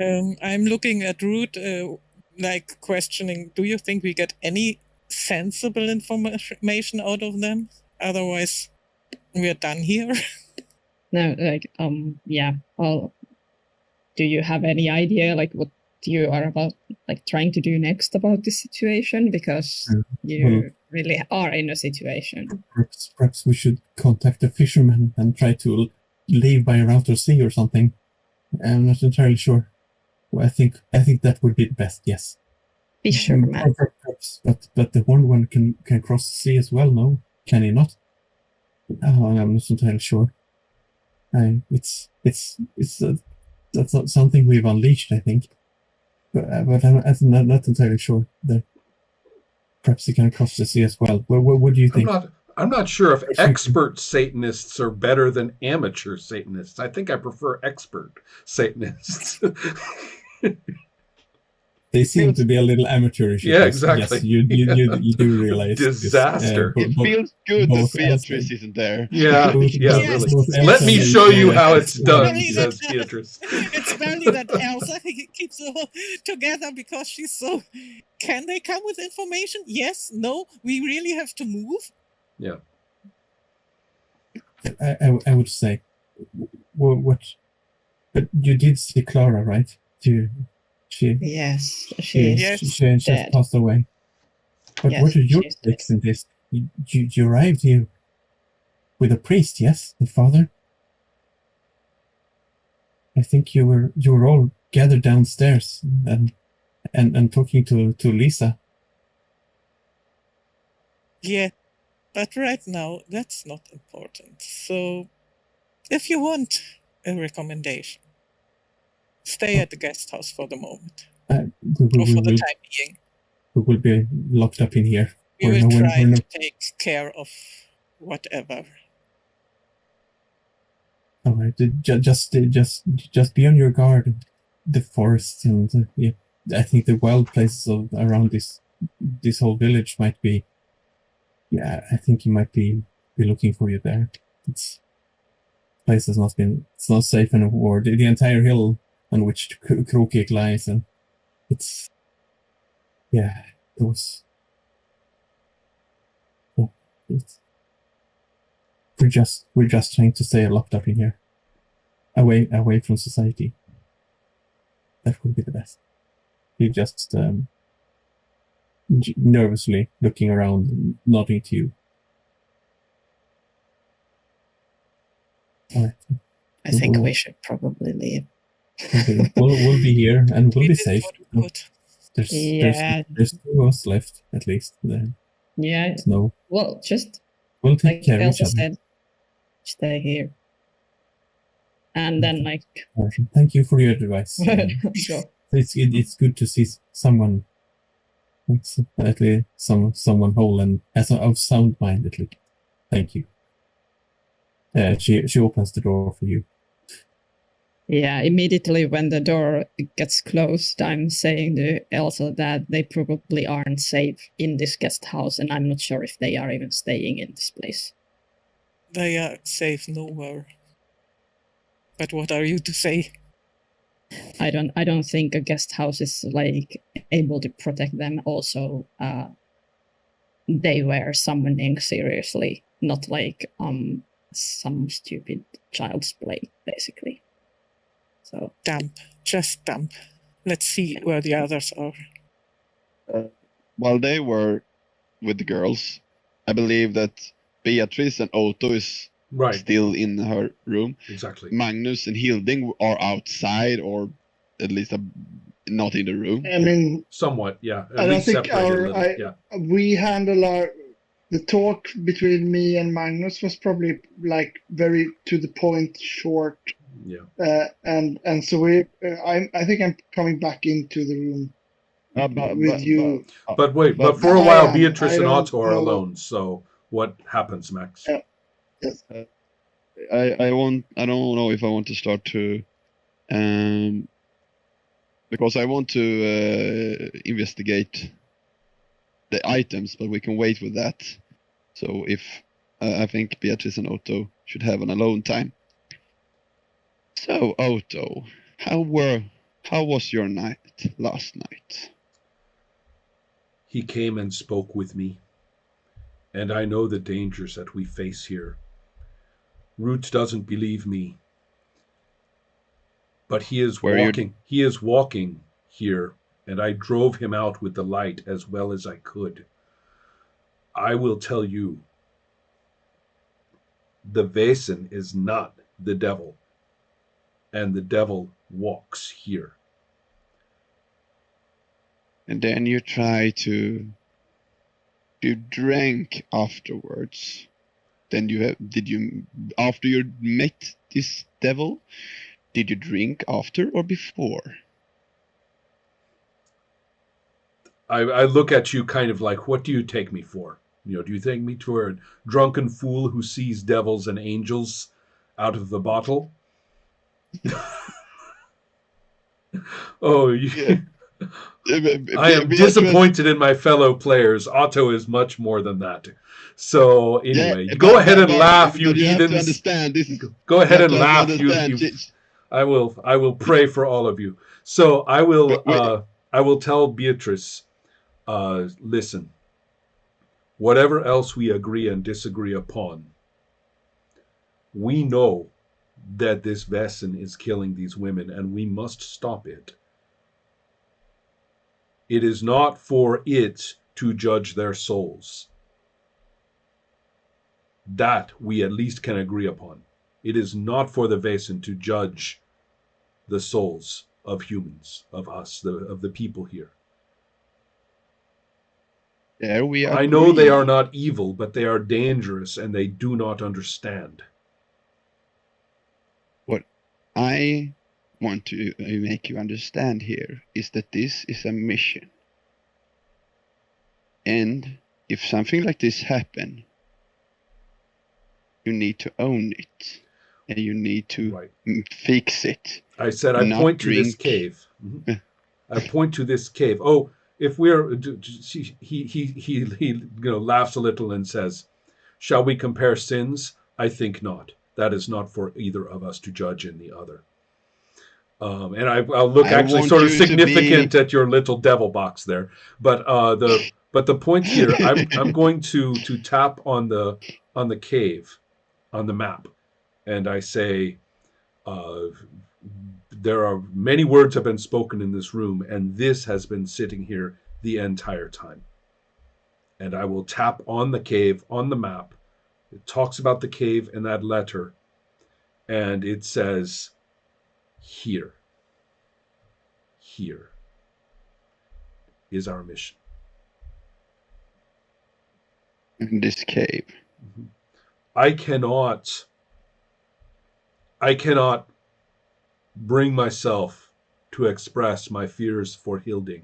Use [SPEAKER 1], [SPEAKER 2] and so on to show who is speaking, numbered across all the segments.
[SPEAKER 1] I'm looking at Root, questioning, do you think we get any sensible information out of them? Otherwise, we're done here.
[SPEAKER 2] No, yeah. Well, do you have any idea, what you are about, trying to do next about this situation? Because you really are in a situation.
[SPEAKER 3] Perhaps we should contact the fishermen and try to leave by route or sea or something. I'm not entirely sure. Well, I think that would be the best. Yes.
[SPEAKER 2] Fisherman.
[SPEAKER 3] Perhaps, but the horned one can cross the sea as well. No, can he not? Oh, I'm not entirely sure. It's that's not something we've unleashed, I think. But I'm not entirely sure that perhaps he can cross the sea as well. What do you think?
[SPEAKER 4] I'm not sure if expert Satanists are better than amateur Satanists. I think I prefer expert Satanists.
[SPEAKER 3] They seem to be a little amateurish.
[SPEAKER 4] Yeah, exactly.
[SPEAKER 3] Yes, you do realize
[SPEAKER 4] disaster.
[SPEAKER 5] It feels good that Beatrice isn't there.
[SPEAKER 4] Yeah, really. Let me show you how it's done, says Beatrice.
[SPEAKER 1] It's barely that Elsa keeps it all together because she's so... Can they come with information? Yes, no, we really have to move?
[SPEAKER 4] Yeah.
[SPEAKER 3] I would say, what? But you did see Clara, right?
[SPEAKER 2] Yes, she
[SPEAKER 3] just passed away. But yes, what are your takes in this? You arrived here with a priest, yes, the father. I think you were all gathered downstairs and talking to Lisa.
[SPEAKER 1] Yeah, but right now that's not important. So, if you want a recommendation, stay at the guest house for the moment. Or for the time being.
[SPEAKER 3] We will be locked up in here.
[SPEAKER 1] We will try to take care of whatever.
[SPEAKER 3] All right, just be on your guard. The forest and I think the wild places around this whole village might be. Yeah, I think you might be looking for you there. Place has not been. It's not safe anymore. The entire hill on which Krokik lies, and it was. We're just trying to stay locked up in here, away from society. That would be the best. He just nervously looking around, nodding to you. All right.
[SPEAKER 2] I think we should probably leave.
[SPEAKER 3] We'll be here and we'll be safe. There's 2 of us left at least.
[SPEAKER 2] Yeah.
[SPEAKER 3] No.
[SPEAKER 2] Well, just
[SPEAKER 3] we'll take care of each other.
[SPEAKER 2] Said, stay here. And then
[SPEAKER 3] thank you for your advice.
[SPEAKER 2] Sure.
[SPEAKER 3] It's good to see someone, at least someone whole and of sound mind at least. Thank you. She opens the door for you.
[SPEAKER 2] Yeah, immediately when the door gets closed, I'm saying to Elsa that they probably aren't safe in this guest house, and I'm not sure if they are even staying in this place.
[SPEAKER 1] They are safe nowhere. But what are you to say?
[SPEAKER 2] I don't think a guest house is able to protect them. Also, they were summoning seriously, not some stupid child's play, basically. So
[SPEAKER 1] just dump. Let's see where the others are.
[SPEAKER 5] While they were with the girls, I believe that Beatrice and Otto is still in her room.
[SPEAKER 4] Exactly.
[SPEAKER 5] Magnus and Hilding are outside, or at least not in the room.
[SPEAKER 6] I mean,
[SPEAKER 4] somewhat, yeah.
[SPEAKER 6] And I think we handle the talk between me and Magnus was probably very to the point, short.
[SPEAKER 4] Yeah.
[SPEAKER 6] And so I think I'm coming back into the room with you.
[SPEAKER 4] But wait, but for a while, Beatrice and Otto are alone. So what happens, Max?
[SPEAKER 6] Yes.
[SPEAKER 5] I don't know if I want to start to, because I want to investigate the items, but we can wait with that. So if I think Beatrice and Otto should have an alone time. So Otto, how were How was your night last night?
[SPEAKER 4] He came and spoke with me, and I know the dangers that we face here. Root doesn't believe me, but he is walking. He is walking here, and I drove him out with the light as well as I could. I will tell you, the Vaesen is not the devil, and the devil walks here.
[SPEAKER 5] And then you drank afterwards. Then after you met this devil, did you drink after or before?
[SPEAKER 4] I look at you kind of like, what do you take me for? Do you take me for a drunken fool who sees devils and angels out of the bottle? Oh,
[SPEAKER 5] Yeah.
[SPEAKER 4] I am disappointed in my fellow players. Otto is much more than that. So anyway, go ahead and laugh, you heathens.
[SPEAKER 5] You have to understand this.
[SPEAKER 4] Go ahead and laugh, you. I will pray for all of you. So I will tell Beatrice, listen, whatever else we agree and disagree upon, we know that this Vaesen is killing these women, and we must stop it. It is not for it to judge their souls. That we at least can agree upon. It is not for the Vaesen to judge the souls of humans, of us, of the people here.
[SPEAKER 5] There we are.
[SPEAKER 4] I know they are not evil, but they are dangerous, and they do not understand.
[SPEAKER 5] What I want to make you understand here is that this is a mission. And if something like this happens, you need to own it. And you need to fix it.
[SPEAKER 4] I said, I point to this cave. Mm-hmm. I point to this cave. Oh, if we're, he laughs a little and says, shall we compare sins? I think not. That is not for either of us to judge in the other. And I'll look actually sort of significant at your little devil box there. But the point here, I'm going to tap on the cave, on the map, and I say, there are many words have been spoken in this room, and this has been sitting here the entire time. And I will tap on the cave, on the map. It talks about the cave in that letter, and it says, here is our mission.
[SPEAKER 5] In this cave.
[SPEAKER 4] Mm-hmm. I cannot bring myself to express my fears for Hilding.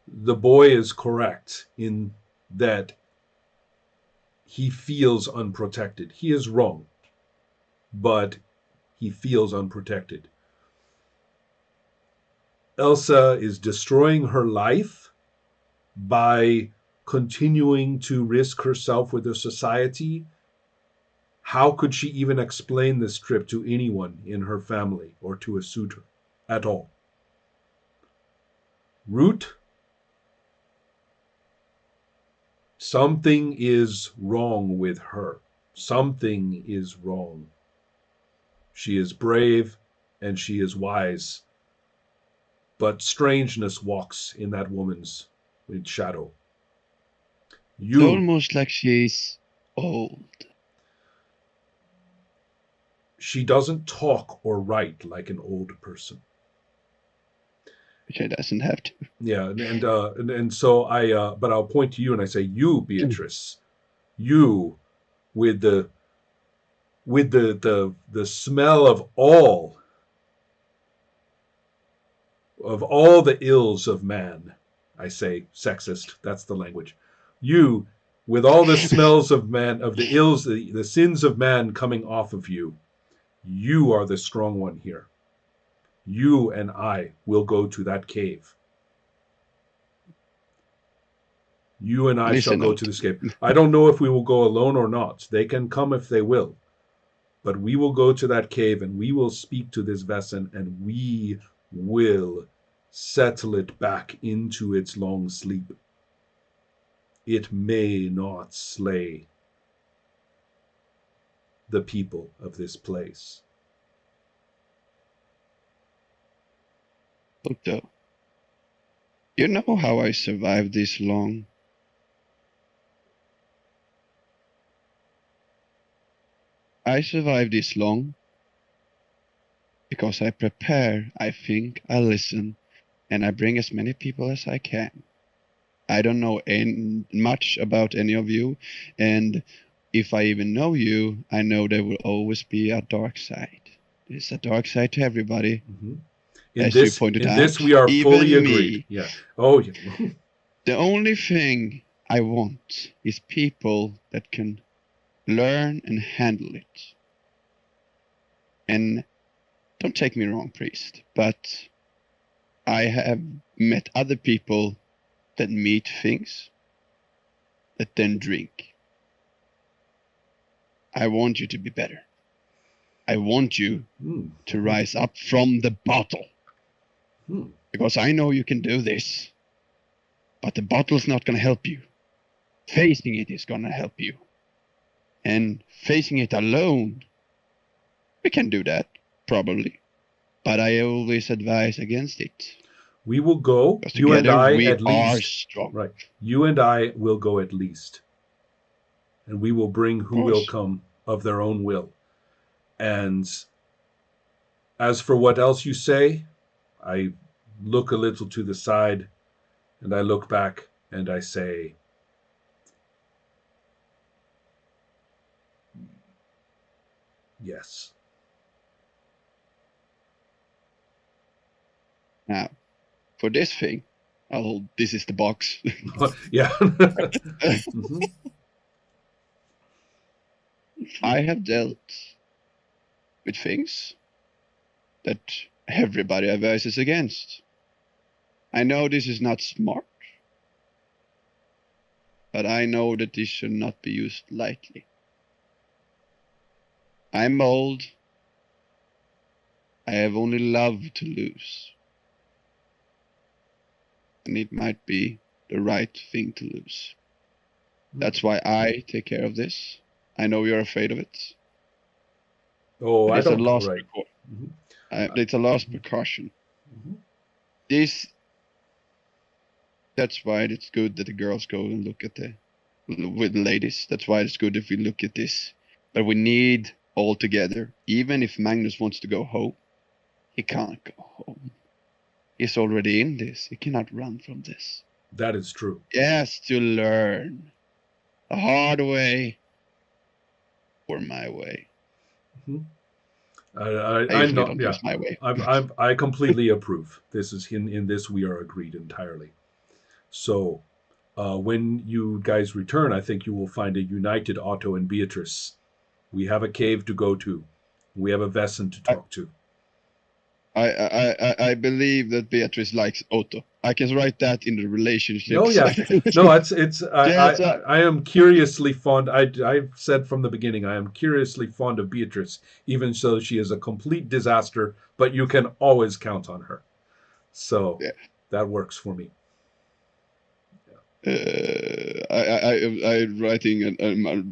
[SPEAKER 4] The boy is correct in that he feels unprotected. He is wrong, but he feels unprotected. Elsa is destroying her life by continuing to risk herself with the society. How could she even explain this trip to anyone in her family or to a suitor at all? Root, something is wrong with her. Something is wrong. She is brave and she is wise, but strangeness walks in that woman's shadow.
[SPEAKER 5] It's almost like she's old.
[SPEAKER 4] She doesn't talk or write like an old person.
[SPEAKER 5] She doesn't have to.
[SPEAKER 4] Yeah, and so but I'll point to you and I say, you, Beatrice, you, with the smell of all the ills of man. I say sexist. That's the language. You, with all the smells of man, of the ills, the sins of man coming off of you, you are the strong one here. You and I will go to that cave. You and I shall go to this cave. I don't know if we will go alone or not. They can come if they will. But we will go to that cave and we will speak to this Vaesen and we will settle it back into its long sleep. It may not slay the people of this place.
[SPEAKER 5] Otto, you know how I survived this long? I survived this long because I prepare, I think, I listen, and I bring as many people as I can. I don't know much about any of you, and if I even know you, I know there will always be a dark side. There's a dark side to everybody.
[SPEAKER 4] Mm-hmm.
[SPEAKER 5] As you pointed out,
[SPEAKER 4] this we are fully agreed.
[SPEAKER 5] Me.
[SPEAKER 4] Yeah. Oh, yeah.
[SPEAKER 5] The only thing I want is people that can learn and handle it. And don't take me wrong, priest, but I have met other people that meet things that then drink. I want you to be better. I want you to rise up from the bottle. Because I know you can do this. But the bottle's not going to help you. Facing it is going to help you. And facing it alone, we can do that, probably. But I always advise against it.
[SPEAKER 4] We will go.
[SPEAKER 5] Because
[SPEAKER 4] You and I
[SPEAKER 5] we
[SPEAKER 4] at least.
[SPEAKER 5] Are strong.
[SPEAKER 4] Right. You and I will go at least. And we will bring who will come of their own will. And as for what else you say, I look a little to the side and I look back and I say, yes.
[SPEAKER 5] Now, for this thing, this is the box.
[SPEAKER 4] Yeah.
[SPEAKER 5] Mm-hmm. I have dealt with things that everybody advises against. I know this is not smart, but I know that this should not be used lightly. I'm old. I have only love to lose. And it might be the right thing to lose. That's why I take care of this. I know you're afraid of it.
[SPEAKER 4] Oh,
[SPEAKER 5] but
[SPEAKER 4] I don't know.
[SPEAKER 5] Right.
[SPEAKER 4] Mm-hmm.
[SPEAKER 5] It's a last precaution. Mm-hmm. That's why it's good that the girls go and look at with the ladies. That's why it's good if we look at this. But we need all together. Even if Magnus wants to go home, he can't go home. He's already in this. He cannot run from this.
[SPEAKER 4] That is true.
[SPEAKER 5] He has to learn the hard way or my way.
[SPEAKER 4] Mm-hmm. I'm not. Yeah, my way. I completely approve. This is in this we are agreed entirely. So, when you guys return, I think you will find a united Otto and Beatrice. We have a cave to go to. We have a Vaesen to talk to.
[SPEAKER 5] I believe that Beatrice likes Otto. I can write that in the relationship.
[SPEAKER 4] Oh yeah, no, it's. I am curiously fond. I've said from the beginning, I am curiously fond of Beatrice, even though she is a complete disaster. But you can always count on her. So that works for me.
[SPEAKER 5] I writing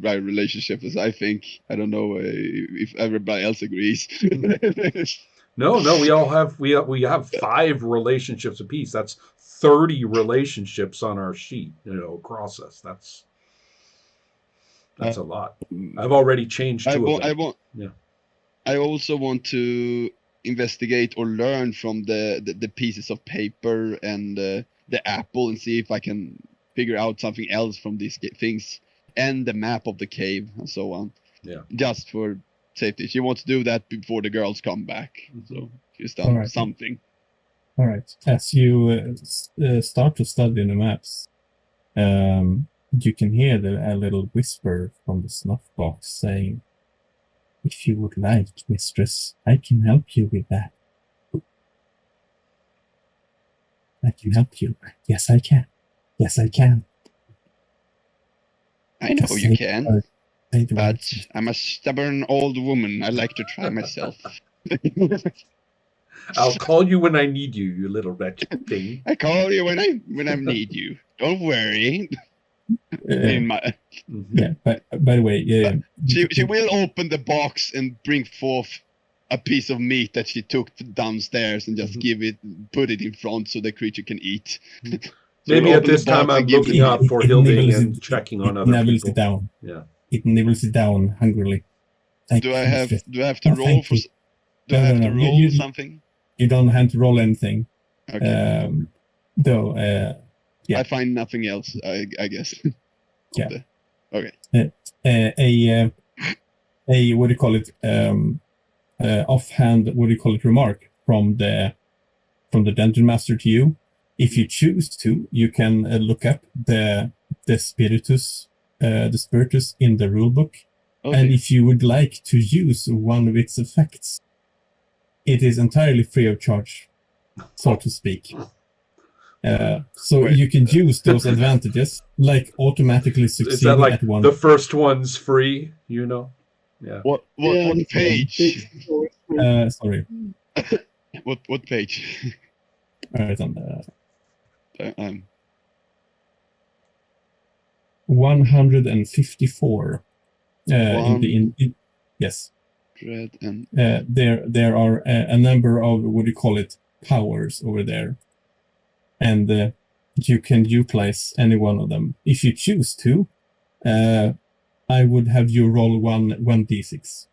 [SPEAKER 5] my relationship as I think. I don't know if everybody else agrees.
[SPEAKER 4] No, we all have we have 5 relationships apiece. That's 30 relationships on our sheet, across us. That's a lot. I've already changed 2 of them.
[SPEAKER 5] I also want to investigate or learn from the pieces of paper and the apple and see if I can figure out something else from these things and the map of the cave and so on.
[SPEAKER 4] Yeah.
[SPEAKER 5] Just for safety. She wants to do that before the girls come back. So she's done something.
[SPEAKER 3] All right. As you start to study the maps, you can hear a little whisper from the snuff box saying, "If you would like, mistress, I can help you with that. I can help you. Yes, I can. Yes, I can.
[SPEAKER 5] I know you can. But I'm a stubborn old woman. I like to try myself.
[SPEAKER 4] I'll call you when I need you, you little wretched thing.
[SPEAKER 5] I call you when I need you. Don't worry.
[SPEAKER 3] Yeah. By the way, yeah.
[SPEAKER 5] She will open the box and bring forth a piece of meat that she took downstairs and just put it in front so the creature can eat. So
[SPEAKER 4] maybe at this time I'm looking out for Hilding and checking on other people.
[SPEAKER 3] It down.
[SPEAKER 4] Yeah.
[SPEAKER 3] It nibbles it down hungrily.
[SPEAKER 5] Do I have to roll for? Do I have to roll something?
[SPEAKER 3] You don't have to roll anything.
[SPEAKER 5] Okay.
[SPEAKER 3] Though, yeah.
[SPEAKER 5] I find nothing else. I guess.
[SPEAKER 3] Yeah.
[SPEAKER 5] Okay.
[SPEAKER 3] A what do you call it? Offhand, what do you call it? Remark from the dungeon master to you. If you choose to, you can look up the spiritus in the rulebook. Okay. And if you would like to use one of its effects, it is entirely free of charge, so to speak. So you can use those advantages, like automatically succeeding at one.
[SPEAKER 4] The first one's free, you know? Yeah.
[SPEAKER 5] What page?
[SPEAKER 3] Sorry.
[SPEAKER 5] What page?
[SPEAKER 3] Right on 154. Yes. There are a number of, what do you call it, powers over there, and you can utilize any one of them if you choose to. I would have you roll 1d6.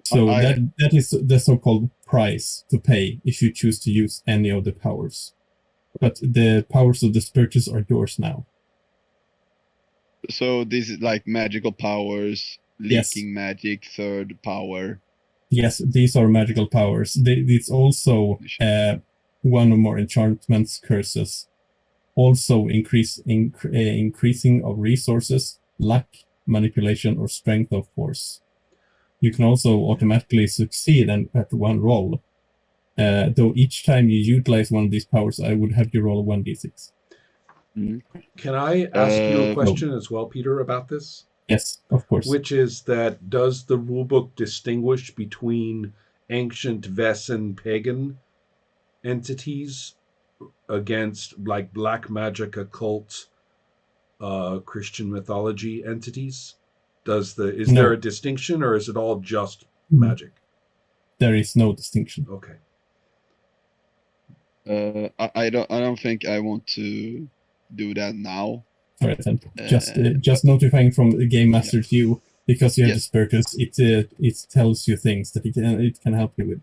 [SPEAKER 3] So that is the so-called price to pay if you choose to use any of the powers. But the powers of the spiritus are yours now.
[SPEAKER 5] So this is like magical powers, leaking magic, third power.
[SPEAKER 3] Yes, these are magical powers. It's also one or more enchantments, curses. Also increasing of resources, luck, manipulation, or strength of force. You can also automatically succeed at one roll. Though each time you utilize one of these powers, I would have you roll 1d6.
[SPEAKER 4] Can I ask you a question as well, Peter, about this?
[SPEAKER 3] Yes, of course.
[SPEAKER 4] Which is that, does the rulebook distinguish between ancient Vaesen pagan entities against like black magic, occult, Christian mythology entities? Is there a distinction, or is it all just magic?
[SPEAKER 3] There is no distinction.
[SPEAKER 4] Okay.
[SPEAKER 5] I don't think I want to do that now.
[SPEAKER 3] All right, then. Just notifying from the game master to you, because you have the spiritus. It tells you things that it can help you with.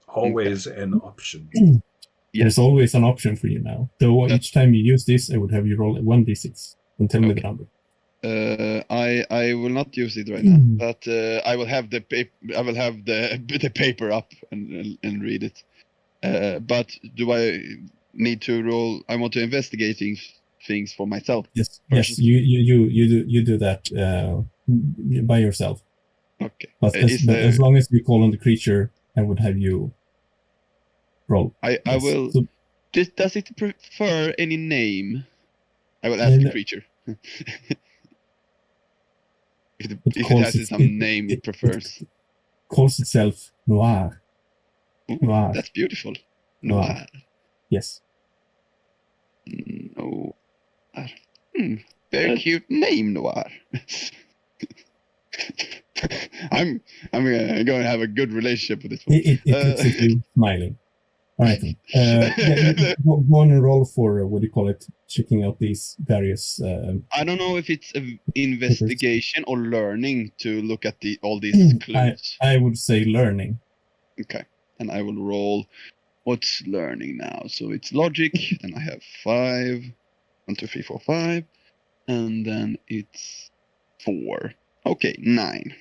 [SPEAKER 4] Always an option.
[SPEAKER 3] There's always an option for you now. Though each time you use this, I would have you roll 1d6 and tell me the number.
[SPEAKER 5] I will not use it right now, but I will have the paper up and read it. But do I need to roll? I want to investigate things for myself.
[SPEAKER 3] Yes, you do that by yourself.
[SPEAKER 5] Okay.
[SPEAKER 3] But as long as you call on the creature, I would have you roll.
[SPEAKER 5] I will. So, does it prefer any name? I will ask the creature. If it has some name it prefers.
[SPEAKER 3] It calls itself Noir.
[SPEAKER 5] Ooh, Noir. That's beautiful. Noir.
[SPEAKER 3] Yes.
[SPEAKER 5] Noir. Very cute name, Noir. I'm going to have a good relationship with this one.
[SPEAKER 3] It looks at you smiling. All right. Go on and roll for, what do you call it, checking out these various...
[SPEAKER 5] I don't know if it's an investigation or learning to look at all these clues.
[SPEAKER 3] I would say learning.
[SPEAKER 5] Okay. And I will roll... What's learning now? So it's logic. Then I have 5. 1, 2, 3, 4, 5. And then it's 4. Okay, 9.